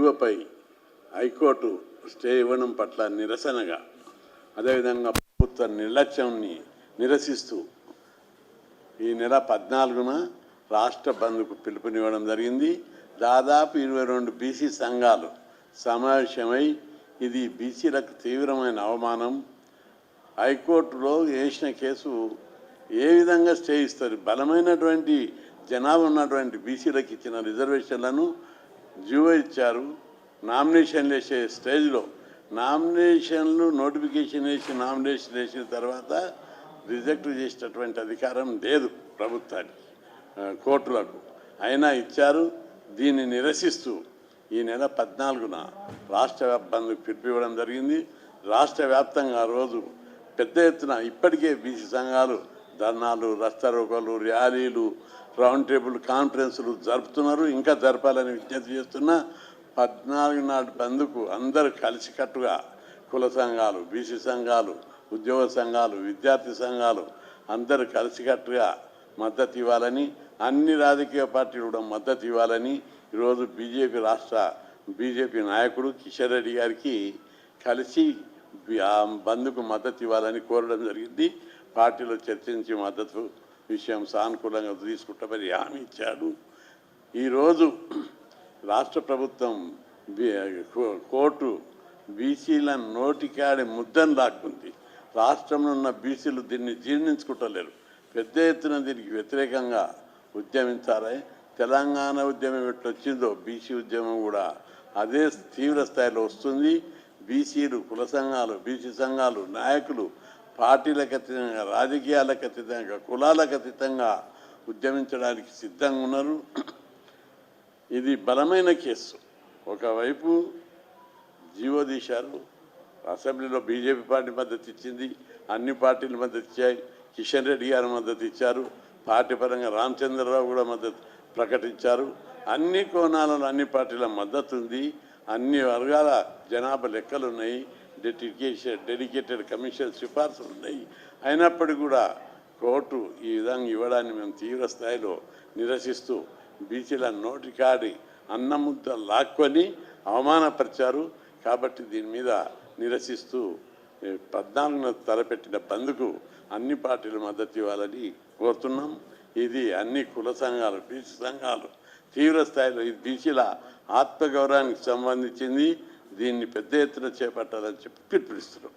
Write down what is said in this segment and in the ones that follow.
జీవోపై high court stay ఇవ్వడం పట్ల నిరసనగా, అదేవిధంగా ప్రభుత్వ నిర్లక్ష్యాన్ని నిరసిస్తూ ఈ నెల 14న రాష్ట్ర బంద్కు పిలుపునివ్వడం జరిగింది. దాదాపు 22 బీసీ సంఘాలు సమావేశమై ఇది బీసీలకు తీవ్రమైన అవమానం, హైకోర్టులో వేసిన కేసు ఏ విధంగా స్టే ఇస్తారు, బలమైనటువంటి జనాభా ఉన్నటువంటి బీసీలకు ఇచ్చిన రిజర్వేషన్లను జీవో ఇచ్చారు. నామినేషన్లు వేసే స్టేజ్లో నామినేషన్లు నోటిఫికేషన్ వేసిన తర్వాత రిజెక్ట్ చేసేటటువంటి అధికారం లేదు ప్రభుత్వానికి, కోర్టులకు. అయినా ఇచ్చారు. దీన్ని నిరసిస్తూ ఈ నెల 14న రాష్ట్ర బంద్కు పిలుపునివ్వడం జరిగింది. రాష్ట్ర వ్యాప్తంగా రోజు పెద్ద ఎత్తున ఇప్పటికే బీసీ సంఘాలు ధర్నాలు, రస్తారోకోలు, ర్యాలీలు, రౌండ్ టేబుల్ కాన్ఫరెన్సులు జరుపుతున్నారు. ఇంకా జరపాలని విజ్ఞప్తి చేస్తున్నా. 14 నాటి బంద్కు అందరూ కలిసికట్టుగా కుల సంఘాలు, బీసీ సంఘాలు, ఉద్యోగ సంఘాలు, విద్యార్థి సంఘాలు అందరూ కలిసికట్టుగా మద్దతు ఇవ్వాలని, అన్ని రాజకీయ పార్టీలు కూడా మద్దతు ఇవ్వాలని ఈరోజు బీజేపీ నాయకుడు కిషన్ రెడ్డి గారికి కలిసి బంద్కు మద్దతు ఇవ్వాలని కోరడం జరిగింది. పార్టీలో చర్చించి మద్దతు విషయం సానుకూలంగా తీసుకుంటామని హామీ ఇచ్చాడు. ఈరోజు రాష్ట్ర ప్రభుత్వం కోర్టు బీసీల నోటికాడి ముద్దను లాక్కుంది. రాష్ట్రంలో ఉన్న బీసీలు దీన్ని జీర్ణించుకుంటలేరు. పెద్ద ఎత్తున దీనికి వ్యతిరేకంగా ఉద్యమించాలి. తెలంగాణ ఉద్యమం ఎట్లా వచ్చిందో బీసీ ఉద్యమం కూడా అదే తీవ్ర స్థాయిలో వస్తుంది. బీసీలు, కుల సంఘాలు, బీసీ సంఘాలు, నాయకులు పార్టీలకు అతీతంగా, రాజకీయాలకు అతీతంగా, కులాలకు అతీతంగా ఉద్యమించడానికి సిద్ధంగా ఉన్నారు. ఇది బలమైన కేసు. ఒకవైపు జీవో తీశారు, అసెంబ్లీలో బీజేపీ పార్టీ మద్దతు ఇచ్చింది, అన్ని పార్టీలు మద్దతు ఇచ్చాయి, కిషన్ రెడ్డి గారు మద్దతు ఇచ్చారు, పార్టీ పరంగా రామచంద్రరావు కూడా మద్దతు ప్రకటించారు. అన్ని కోణాలలో అన్ని పార్టీల మద్దతు ఉంది. అన్ని వర్గాల జనాభా లెక్కలు ఉన్నాయి, డెడికేటెడ్ కమిషన్ సిఫార్సులు ఉన్నాయి. అయినప్పటికీ కూడా కోర్టు ఈ విధంగా ఇవ్వడాన్ని మేము తీవ్ర స్థాయిలో నిరసిస్తూ బీసీల నోటికాడి అన్నముద్ద లాక్కొని అవమానపరిచారు. కాబట్టి దీని మీద నిరసిస్తూ 14న తలపెట్టిన బంద్కు అన్ని పార్టీలు మద్దతు ఇవ్వాలని కోరుతున్నాం. ఇది అన్ని కుల సంఘాలు, బీసీ సంఘాలు తీవ్ర స్థాయిలో, ఇది బీసీల ఆత్మగౌరవానికి సంబంధించింది. దీన్ని పెద్ద ఎత్తున చేపట్టాలని చెప్పి పిలుపునిస్తున్నాం.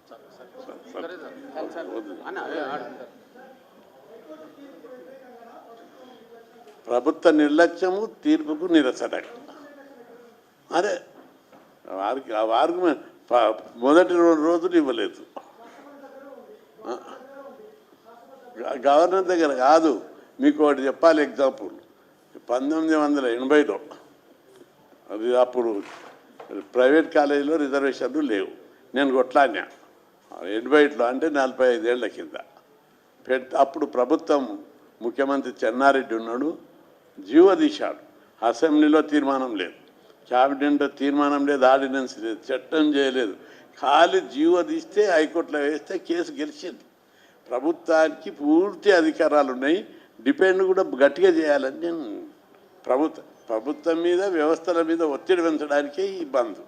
ప్రభుత్వ నిర్లక్ష్యము తీర్పుకు నిరసన. అదే వారికి మొదటి 2 రోజులు ఇవ్వలేదు. గవర్నర్ దగ్గర కాదు. మీకు ఒకటి చెప్పాలి ఎగ్జాంపుల్. 1980లో అది అప్పుడు ప్రైవేట్ కాలేజీలో రిజర్వేషన్లు లేవు. నేను కొట్లాడినా 80లో, అంటే 45 ఏళ్ల కింద. అప్పుడు ప్రభుత్వం ముఖ్యమంత్రి చెన్నారెడ్డి ఉన్నాడు, జీవో తీశాడు. అసెంబ్లీలో తీర్మానం లేదు, క్యాబినెట్లో తీర్మానం లేదు, ఆర్డినెన్స్ లేదు, చట్టం చేయలేదు. ఖాళీ జీవో తీస్తే హైకోర్టులో వేస్తే కేసు గెలిచింది. ప్రభుత్వానికి పూర్తి అధికారాలు ఉన్నాయి. డిపెండ్ కూడా గట్టిగా చేయాలని నేను ప్రభుత్వం మీద, వ్యవస్థల మీద ఒత్తిడి పెంచడానికే ఈ బంద్.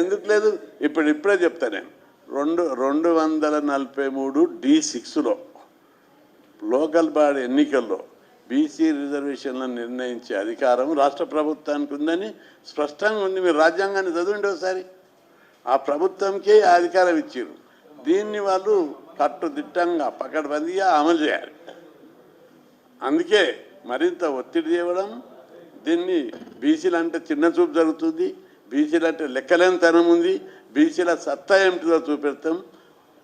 ఎందుకు లేదు? ఇప్పుడే చెప్తా నేను. 243 D6లో లోకల్ బాడీ ఎన్నికల్లో బీసీ రిజర్వేషన్లను నిర్ణయించే అధికారం రాష్ట్ర ప్రభుత్వానికి ఉందని స్పష్టంగా ఉంది. మీరు రాజ్యాంగాన్ని చదవండి ఒకసారి. ఆ ప్రభుత్వంకే అధికారం ఇచ్చారు. దీన్ని వాళ్ళు కట్టుదిట్టంగా పకడ్బందీగా అమలు చేయాలి. అందుకే మరింత ఒత్తిడి చేయడం. దీన్ని బీసీలు అంటే చిన్న చూపు జరుగుతుంది, బీసీలు అంటే లెక్కలేనితనం ఉంది, బీసీల సత్తా ఏమిటిదో చూపెడతాం.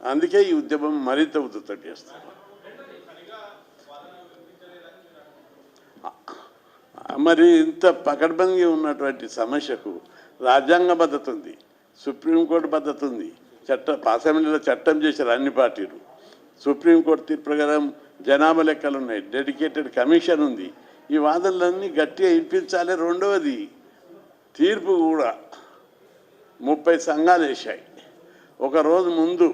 అందుకే ఈ ఉద్యమం మరింత ఉధృతం చేస్తాం. మరి ఇంత పకడ్బందీ ఉన్నటువంటి సమస్యకు రాజ్యాంగ భద్రత ఉంది, సుప్రీంకోర్టు భద్రత ఉంది, అసెంబ్లీలో చట్టం చేశారు అన్ని పార్టీలు. సుప్రీంకోర్టు తీర్పు ప్రకారం జనాభా లెక్కలు ఉన్నాయి, డెడికేటెడ్ కమిషన్ ఉంది. ఈ వాదనలన్నీ గట్టిగా వినిపించాలి. రెండవది, తీర్పు కూడా 30 సంఘాలు వేశాయి. ఒకరోజు ముందు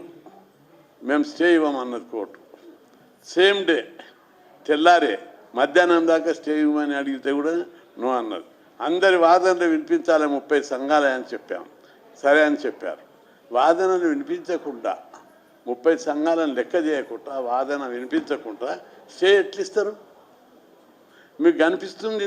మేము స్టే ఇవ్వమన్నది కోర్టు. సేమ్ డే తెల్లారే మధ్యాహ్నం దాకా స్టే ఇవ్వమని అడిగితే కూడా నో అన్నారు. అందరి వాదనలు వినిపించాలి 30 సంఘాలే అని చెప్పాం. సరే అని చెప్పారు. వాదనలు వినిపించకుండా 30 సంఘాలను లెక్క చేయకుండా వాదన వినిపించకుండా స్టే ఎట్లిస్తారు? మీకు కనిపిస్తుంది